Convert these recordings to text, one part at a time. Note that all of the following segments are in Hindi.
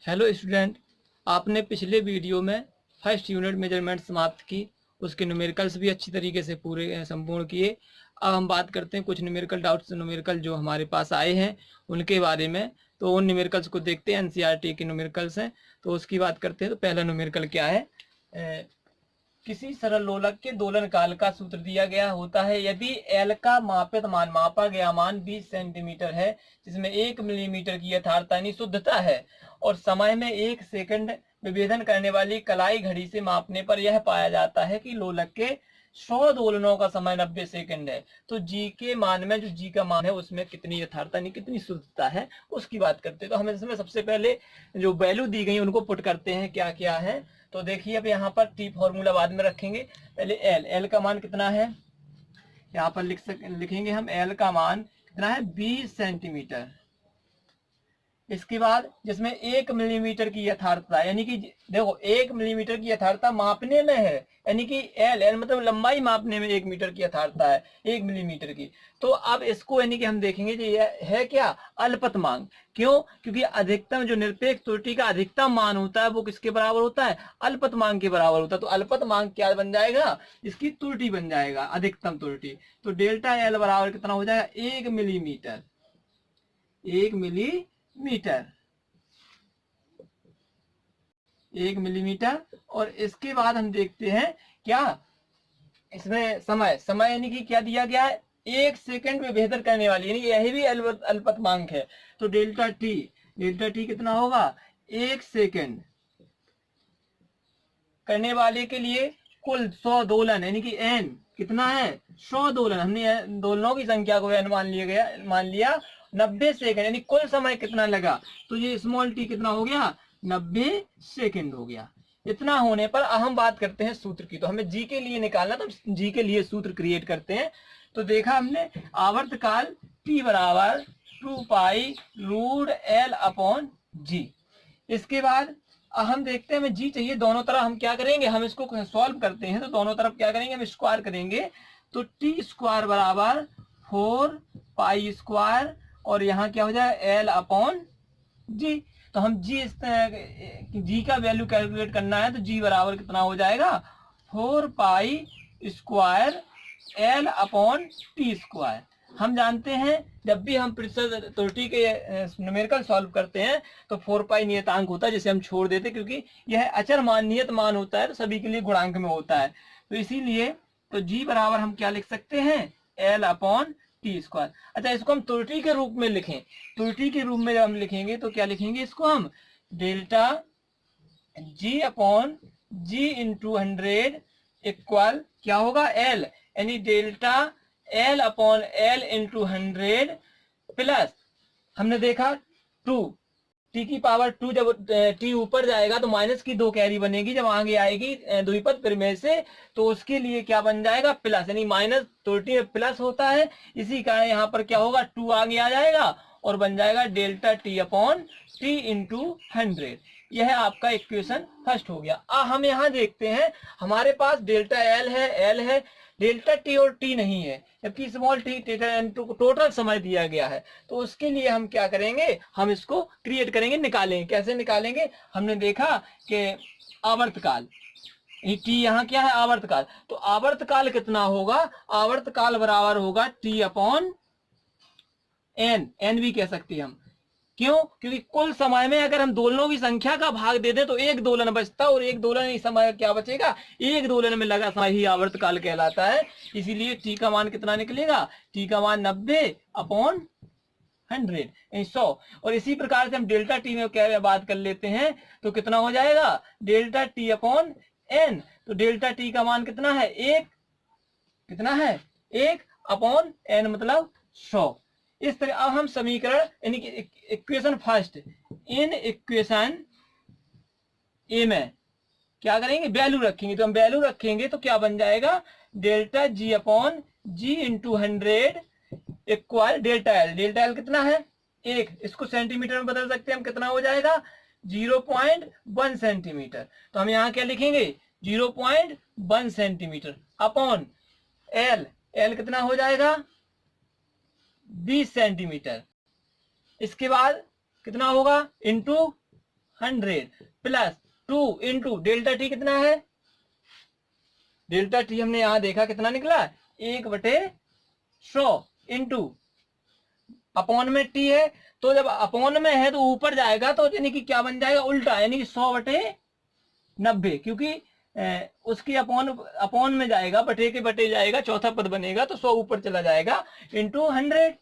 हेलो स्टूडेंट, आपने पिछले वीडियो में फर्स्ट यूनिट मेजरमेंट समाप्त की। उसके न्यूमेरिकल्स भी अच्छी तरीके से पूरे संपूर्ण किए। अब हम बात करते हैं कुछ न्यूमेरिकल डाउट्स, न्यूमेरिकल जो हमारे पास आए हैं उनके बारे में। तो उन न्यूमेरिकल्स को देखते हैं। एनसीईआरटी के न्यूमेरिकल्स हैं तो उसकी बात करते हैं। तो पहला न्यूमेरिकल क्या है? किसी सरल लोलक के दोलन काल का सूत्र दिया गया होता है। यदि एल का मापित मान, मापा गया मान 20 सेंटीमीटर है, जिसमें 1 मिलीमीटर की यथार्थता यानी शुद्धता है, और समय में 1 सेकंड विभेदन करने वाली कलाई घड़ी से मापने पर यह पाया जाता है कि लोलक के 100 दोलनों का समय 90 सेकंड है, तो जी के मान में, जो जी का मान है उसमें कितनी यथार्थता यानी कितनी शुद्धता है उसकी बात करते हैं। तो हमें इसमें सबसे पहले जो वैल्यू दी गई उनको पुट करते हैं, क्या क्या है। तो देखिए, अब यहाँ पर टी फॉर्मूला बाद में रखेंगे, पहले एल का मान कितना है यहाँ पर लिखेंगे हम। एल का मान कितना है? 20 सेंटीमीटर। इसके बाद जिसमें 1 मिलीमीटर की यथार्थता, यानी कि देखो 1 मिलीमीटर की यथार्थता मापने में है, यानी कि एल मतलब लंबाई मापने में 1 मीटर की यथार्थता है, 1 मिलीमीटर की। तो अब इसको यानी कि हम देखेंगे कि यह है क्या? अल्पतमांक। क्यों? क्योंकि अधिकतम जो निरपेक्ष त्रुटि का अधिकतम मान होता है वो किसके बराबर होता है? अल्पतमांक के बराबर होता है। तो अल्पतमांक क्या बन जाएगा? इसकी त्रुटि बन जाएगा, अधिकतम त्रुटि। तो डेल्टा एल बराबर कितना हो जाएगा? 1 मिलीमीटर। 1 millimetre, 1 millimetre. और इसके बाद हम देखते हैं क्या इसमें समय यानी कि क्या दिया गया है? 1 सेकंड में बेहतर करने वाली, यानी यही भी अल्पतमांक है। तो डेल्टा टी कितना होगा? 1 सेकंड करने वाले के लिए कुल 100 दोलन, यानी कि एन कितना है? 100 दोलन। हमने दोलनों की संख्या को एन मान लिया 90 सेकंड, यानी कुल समय कितना लगा? तो ये स्मॉल टी कितना हो गया? 90 सेकंड हो गया। इतना होने पर हम बात करते हैं सूत्र की। तो हमें जी के लिए निकालना, तो जी के लिए सूत्र क्रिएट करते हैं। तो देखा हमने आवर्तकाल टी बराबर 2 पाई रूट एल अपॉन जी। इसके बाद हम देखते हैं हमें जी चाहिए। दोनों तरफ हम क्या करेंगे? हम इसको सॉल्व करते हैं। तो दोनों तरफ क्या करेंगे? हम स्क्वायर करेंगे। तो टी स्क्वायर बराबर 4 पाई स्क्वायर, और यहाँ क्या हो जाए? एल अपॉन जी। तो हम जी का वैल्यू कैलकुलेट करना है। तो जी बराबर कितना हो जाएगा? 4 pi square L upon T square. हम जानते हैं जब भी हम प्रतिशत त्रुटि के न्यूमेरिकल सॉल्व करते हैं तो 4 पाई नियतांक होता है, जिसे हम छोड़ देते, क्योंकि यह अचर मान, नियत मान होता है, तो सभी के लिए गुणांक में होता है। तो इसीलिए तो जी बराबर हम क्या लिख सकते हैं? L upon T square. अच्छा, इसको हम त्रुटि के रूप में लिखें। त्रुटि के रूप में जब हम लिखेंगे तो क्या लिखेंगे इसको हम? Delta G upon G into 100 equal क्या होगा? एल, यानी delta L upon L into 100 plus, हमने देखा 2 टी की पावर 2, जब टी ऊपर जाएगा तो माइनस की 2 कैरी बनेगी, जब आगे आएगी द्विपद प्रमेय से तो उसके लिए क्या बन जाएगा? प्लस, यानी माइनस त्रुटि में प्लस होता है, इसी कारण यहाँ पर क्या होगा? 2 आगे आ जाएगा और बन जाएगा delta T upon T into 100। यह आपका इक्वेशन फर्स्ट हो गया। हम यहाँ देखते हैं हमारे पास डेल्टा एल है, डेल्टा टी और टी नहीं है, जबकि स्मॉल टी टोटल समय दिया गया है। तो उसके लिए हम क्या करेंगे? हम इसको क्रिएट करेंगे, निकालेंगे। कैसे निकालेंगे? हमने देखा कि आवर्तकाल, टी यहाँ क्या है? आवर्तकाल। तो आवर्तकाल कितना होगा? आवर्तकाल बराबर होगा टी अपॉन एन भी कह सकते हैं हम। क्यों? क्योंकि कुल समय में अगर हम दोलनों की संख्या का भाग दे दें तो एक दोलन बचता, और एक दोलन ही समय क्या बचेगा? एक दोलन में लगा समय ही आवर्तकाल कहलाता है। इसीलिए टी का मान कितना निकलेगा? टी का मान 90 अपॉन 100, 100। और इसी प्रकार से हम डेल्टा टी में क्या बात कर लेते हैं तो कितना हो जाएगा? Delta T upon N. तो डेल्टा टी का मान कितना है? 1, कितना है? 1 अपॉन एन मतलब 100। इस तरह अब हम समीकरण यानी कि इक्वेशन फर्स्ट, इन इक्वेशन ए में क्या करेंगे? वैल्यू रखेंगे। तो हम वैल्यू रखेंगे तो क्या बन जाएगा? Delta G upon G into 100 equal delta L. Delta L कितना है? 1। इसको सेंटीमीटर में बदल सकते हैं हम, कितना हो जाएगा? 0.1 सेंटीमीटर। तो हम यहाँ क्या लिखेंगे? 0.1 सेंटीमीटर अपॉन एल। एल कितना हो जाएगा? 20 सेंटीमीटर। इसके बाद कितना होगा? Into 100 plus 2 into delta T कितना है, डेल्टा टी हमने यहां देखा कितना निकला 1/100 इंटू अपॉन में टी है, तो जब अपॉन में है तो ऊपर जाएगा तो यानी कि क्या बन जाएगा उल्टा, यानी कि 100/90, क्योंकि उसकी अपॉन अपॉन में जाएगा, बटे के बटे जाएगा, चौथा पद बनेगा तो 100 ऊपर चला जाएगा इंटू 100।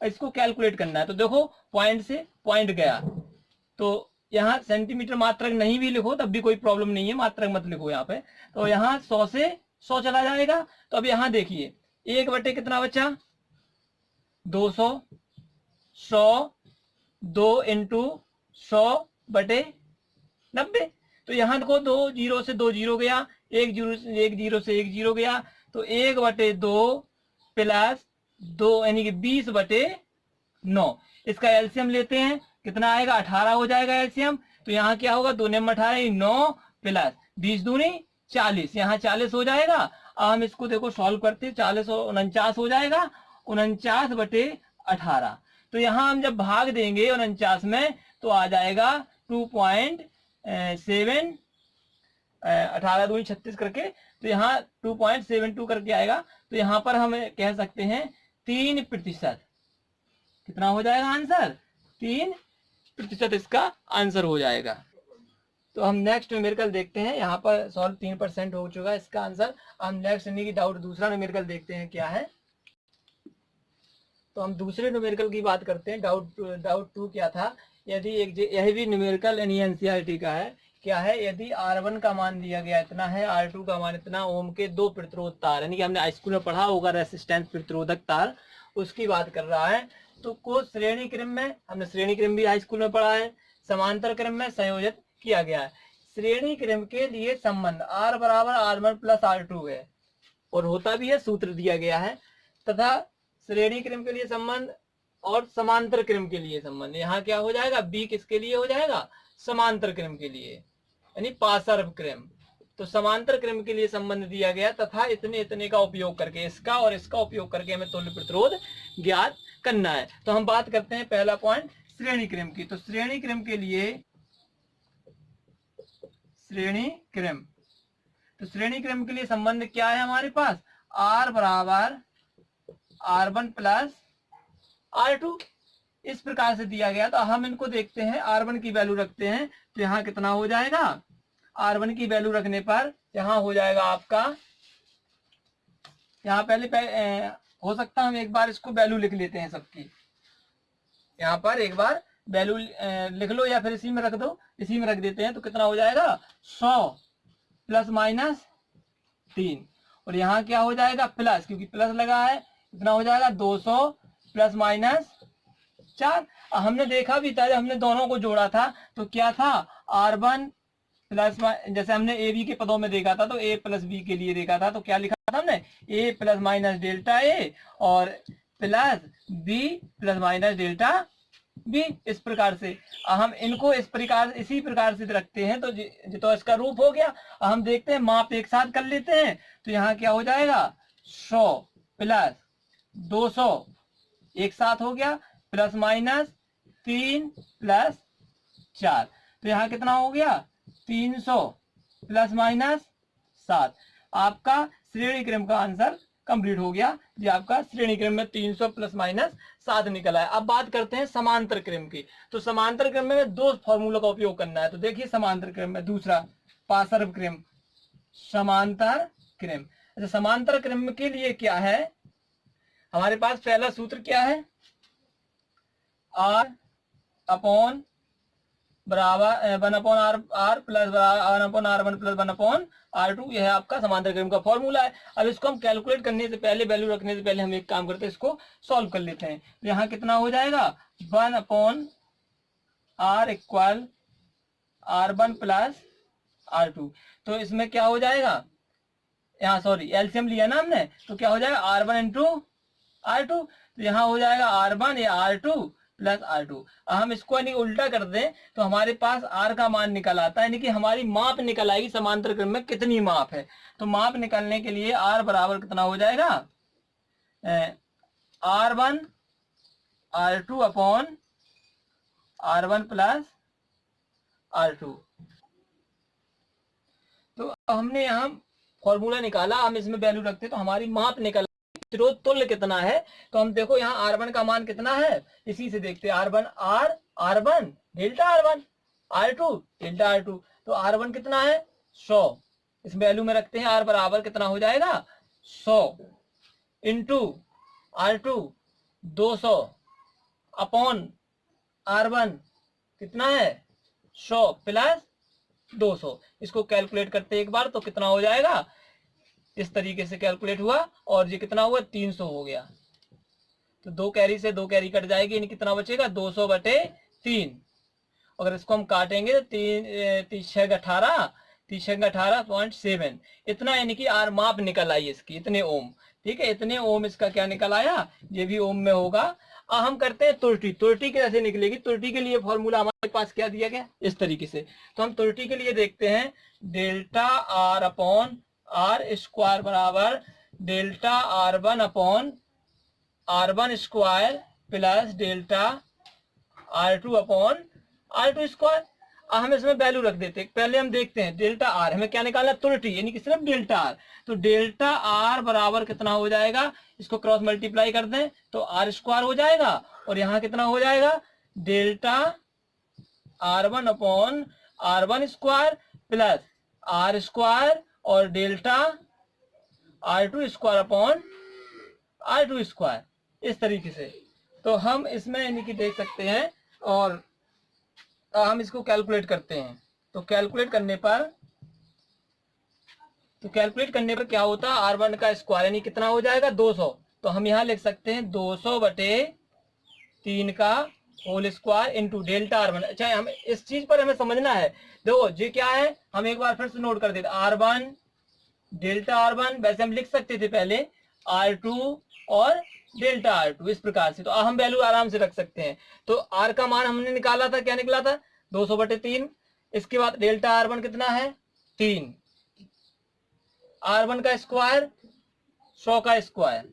इसको कैलकुलेट करना है तो देखो पॉइंट से पॉइंट गया, तो यहाँ सेंटीमीटर मात्रक नहीं भी लिखो तब भी कोई प्रॉब्लम नहीं है, मात्रक मत लिखो यहाँ पे, तो यहाँ 100 से 100 चला जाएगा। तो अब यहाँ देखिए 1 कितना बचा 200, 100 2 इंटू 100/90, तो यहाँ देखो 2 जीरो से 2 जीरो गया, 1 जीरो से 1 जीरो गया, तो 1/2 प्लस 2 यानी कि 20/9। इसका एलसीएम लेते हैं कितना आएगा 18 हो जाएगा एलसीएम, तो यहाँ क्या होगा 2 में 18 9 प्लस 20 दूनी 40, यहाँ 40 हो जाएगा। अब हम इसको देखो सॉल्व करते 40 और 49 हो जाएगा, 49/18। तो यहाँ हम जब भाग देंगे 49 में तो आ जाएगा 2.7, 18 दूनी 36 करके, तो यहाँ 2.72 करके आएगा। तो यहाँ पर हम कह सकते हैं 3%। कितना हो जाएगा आंसर 3% इसका आंसर हो जाएगा। तो हम नेक्स्ट न्यूमेरिकल देखते हैं, यहाँ पर सॉल्व 3% हो चुका है इसका आंसर। हम नेक्स्ट यानी कि डाउट दूसरा न्यूमेरिकल देखते हैं क्या है। तो हम दूसरे न्यूमेरिकल की बात करते हैं। डाउट 2 क्या था, यदि यह भी न्यूमेरिकल यानी एनसीईआरटी का है, क्या है यदि R1 का मान दिया गया इतना है, R2 का मान इतना, ओम के 2 प्रतिरोध तार, यानी कि हमने हाई स्कूल में पढ़ा होगा रेसिस्टेंस प्रतिरोधक तार, उसकी बात कर रहा है। तो को श्रेणी क्रम में, हमने श्रेणी क्रम भी हाई स्कूल में पढ़ा है, समांतर क्रम में संयोजित किया गया है। श्रेणी क्रम के लिए संबंध R बराबर R1 प्लस R2 है और होता भी है, सूत्र दिया गया है, तथा श्रेणी क्रम के लिए संबंध और समांतर क्रम के लिए संबंध, यहाँ क्या हो जाएगा B किसके लिए हो जाएगा समांतर क्रम के लिए, यानी पार्श्व क्रम। तो समांतर क्रम के लिए संबंध दिया गया तथा इतने इतने का उपयोग करके, इसका और इसका उपयोग करके हमें तुल्य प्रतिरोध ज्ञात करना है। तो हम बात करते हैं पहला पॉइंट श्रेणी क्रम की। तो श्रेणी क्रम के लिए, श्रेणी क्रम, तो श्रेणी क्रम के लिए संबंध क्या है हमारे पास, R बराबर R1 प्लस R2 इस प्रकार से दिया गया। तो हम इनको देखते हैं, R1 की वैल्यू रखते हैं तो यहाँ कितना हो जाएगा, R1 की वैल्यू रखने पर यहाँ हो जाएगा आपका, यहाँ पहले हो सकता है हम एक बार इसको वैल्यू लिख लेते हैं सबकी, यहाँ पर एक बार वैल्यू लिख लो या फिर इसी में रख दो, इसी में रख देते हैं। तो कितना हो जाएगा 100 प्लस माइनस 3, और यहाँ क्या हो जाएगा प्लस, क्योंकि प्लस लगा है, कितना हो जाएगा 200 प्लस माइनस 4। हमने देखा भी था जब हमने दोनों को जोड़ा था तो क्या था R1 प्लस, जैसे हमने ए बी के पदों में देखा था तो A प्लस बी के लिए देखा था, तो क्या लिखा था हमने A plus minus delta A और plus B plus minus delta B। इस प्रकार से हम इनको इस प्रकार, इसी प्रकार से रखते हैं। तो इसका रूप हो गया। हम देखते हैं माप एक साथ कर लेते हैं, तो यहाँ क्या हो जाएगा 100 प्लस 200 एक साथ हो गया, प्लस माइनस 3 प्लस 4, तो यहाँ कितना हो गया 300 प्लस माइनस 7। आपका श्रेणी क्रम का आंसर कंप्लीट हो गया। जी आपका श्रेणी क्रम में 300 प्लस माइनस 7 निकला है। अब बात करते हैं समांतर क्रम की। तो समांतर क्रम में 2 फॉर्मूला का उपयोग करना है। तो देखिए समांतर क्रम में, दूसरा पार्श्व क्रम, समांतर क्रम। अच्छा, समांतर क्रम के लिए क्या है हमारे पास, पहला सूत्र क्या है, R अपॉन बराबर 1/R plus 1/R1 plus 1/R2, यह आपका समांतर क्रम का फॉर्मूला है। अब इसको हम कैलकुलेट करने से पहले, वैल्यू रखने से पहले हम एक काम करते हैं, इसको सॉल्व कर लेते हैं। यहाँ कितना हो जाएगा 1/R equal R1 plus R2। तो इसमें क्या हो जाएगा, यहाँ सॉरी एलसीएम लिया ना हमने, तो क्या हो जाएगा R1 इंटू R2, तो यहाँ हो जाएगा R1 या R2 प्लस R2। हम इसको यानी उल्टा कर दें तो हमारे पास R का मान निकल आता है, यानी कि हमारी माप निकल आएगी समांतर क्रम में कितनी माप है। तो माप निकलने के लिए R बराबर कितना हो जाएगा R1 R2 upon R1 plus R2। तो हमने यहाँ फॉर्मूला निकाला, हम इसमें वैल्यू रखते तो हमारी माप निकल, प्रतिरोध तुल्य कितना है। तो हम देखो यहाँ R1 का मान कितना है, इसी से देखते हैं। R1 delta R1, R2 delta R2। तो R1 कितना है 100, इस वैल्यू में रखते हैं। R बराबर कितना हो जाएगा 100 इंटू R2 200 अपॉन R1 कितना है 100 प्लस 200। इसको कैलकुलेट करते एक बार तो कितना हो जाएगा, इस तरीके से कैलकुलेट हुआ और ये कितना हुआ 300 हो गया। तो 2 कैरी से 2 कैरी कट जाएगी, यानी कितना बचेगा 200/3। अगर इसको हम काटेंगे तो 3×18 इतना, यानी कि आर माप निकल आई इसकी, इतने ओम। ठीक है, इतने ओम इसका क्या निकल आया, ये भी ओम में होगा। अब हम करते हैं त्रुटि। त्रुटि कैसे निकलेगी, त्रुटि के लिए फॉर्मूला हमारे पास क्या दिया गया इस तरीके से। तो हम त्रुटि के लिए देखते हैं, delta R upon R square बराबर delta R1 upon R1 square plus delta R2 upon R2 square. हम इसमें वैल्यू रख देते हैं। पहले हम देखते हैं डेल्टा R, हमें क्या निकालना, त्रुटि, यानी कि सिर्फ डेल्टा R। तो डेल्टा R बराबर कितना हो जाएगा, इसको क्रॉस मल्टीप्लाई कर दें तो R स्क्वायर हो जाएगा, और यहाँ कितना हो जाएगा delta R1 upon R1 square plus R square और delta R2 square upon R2 square, इस तरीके से। तो हम इसमें यानी कि देख सकते हैं, और हम इसको कैलकुलेट करते हैं। तो कैलकुलेट करने पर क्या होता है, R1 का स्क्वायर यानी कितना हो जाएगा 200। तो हम यहाँ लिख सकते हैं 200/3 का whole square into delta R1। अच्छा, हम इस चीज पर हमें समझना है। देखो ये क्या है, हम एक बार फिर से नोट कर देते। R1 डेल्टा R1, वैसे हम लिख सकते थे पहले R2 और डेल्टा R2 इस प्रकार से। तो हम वैल्यू आराम से रख सकते हैं। तो R का मान हमने निकाला था, क्या निकला था 200/3। इसके बाद डेल्टा R1 कितना है 3, R1 का स्क्वायर 100 का स्क्वायर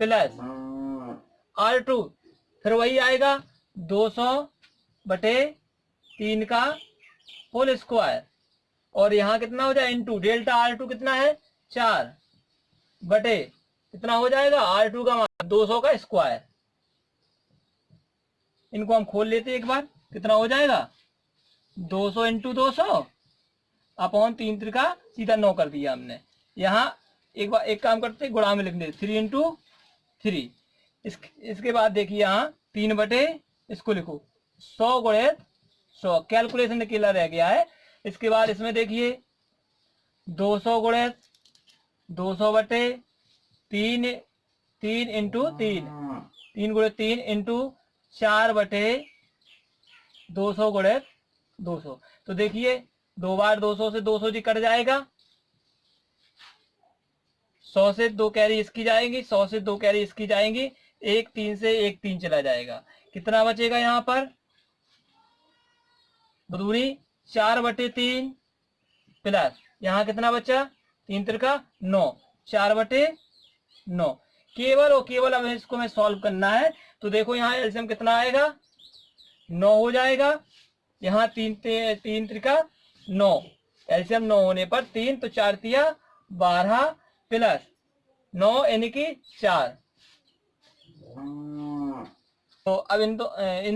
प्लस R2, फिर वही आएगा 200/3 का होल स्क्वायर, और यहाँ कितना हो जाए इंटू डेल्टा R2 कितना है 4 बटे कितना हो जाएगा R2 का मान 200 का स्क्वायर। इनको हम खोल लेते हैं एक बार, कितना हो जाएगा 200 इंटू 200 अपॉन 3 त्रिका सीधा 9 कर दिया हमने। यहाँ एक बार एक काम करते गुणा में लिख देते 3 इंटू 3। इसके बाद देखिए यहाँ 3 बटे इसको लिखो 100 गुणित 100, कैलकुलेशन निकला रह गया है। इसके बाद इसमें देखिए 200 गुणित 200/3, 3 इंटू 3, 3 गुणित 3 इंटू 4/200 गुणित 200। तो देखिए 2 बार 200 से 200 जी कट जाएगा, 100 से 2 कैरी इसकी जाएंगी, 100 से 2 कैरी इसकी जाएंगी, 1 3 से 1 3 चला जाएगा। कितना बचेगा यहाँ पर दूरी 4/3 प्लस यहाँ कितना बचा 3 त्रिका 9, 4/9। केवल और केवल अब इसको हमें सॉल्व करना है। तो देखो यहाँ एलसीएम कितना आएगा 9 हो जाएगा। यहाँ 3 त्रिका 9, एलसीएम 9 होने पर 3 तो 4 तिया 12 प्लस 9 यानी कि 4। तो अब इन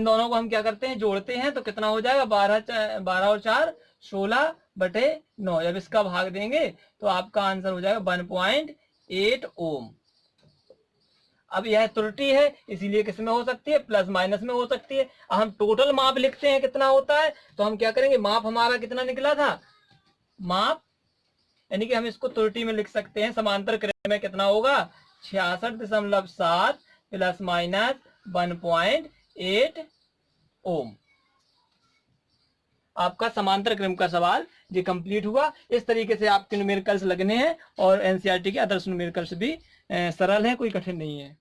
दोनों को हम क्या करते हैं जोड़ते हैं, तो कितना हो जाएगा 12 और 4 16/9। जब इसका भाग देंगे तो आपका आंसर हो जाएगा 1.8 ओम। अब यह त्रुटि है, इसीलिए किस में हो सकती है प्लस माइनस में हो सकती है। हम टोटल माप लिखते हैं कितना होता है, तो हम क्या करेंगे माप हमारा कितना निकला था, माप यानी कि हम इसको त्रुटि में लिख सकते हैं। समांतर क्रम में कितना होगा 66.7 प्लस माइनस 1.8 ओम। आपका समांतर क्रम का सवाल ये कंप्लीट हुआ। इस तरीके से आपके न्यूमेरिकल्स लगने हैं, और एनसीईआरटी के अदर्स न्यूमेरिकल्स भी सरल हैं, कोई कठिन नहीं है।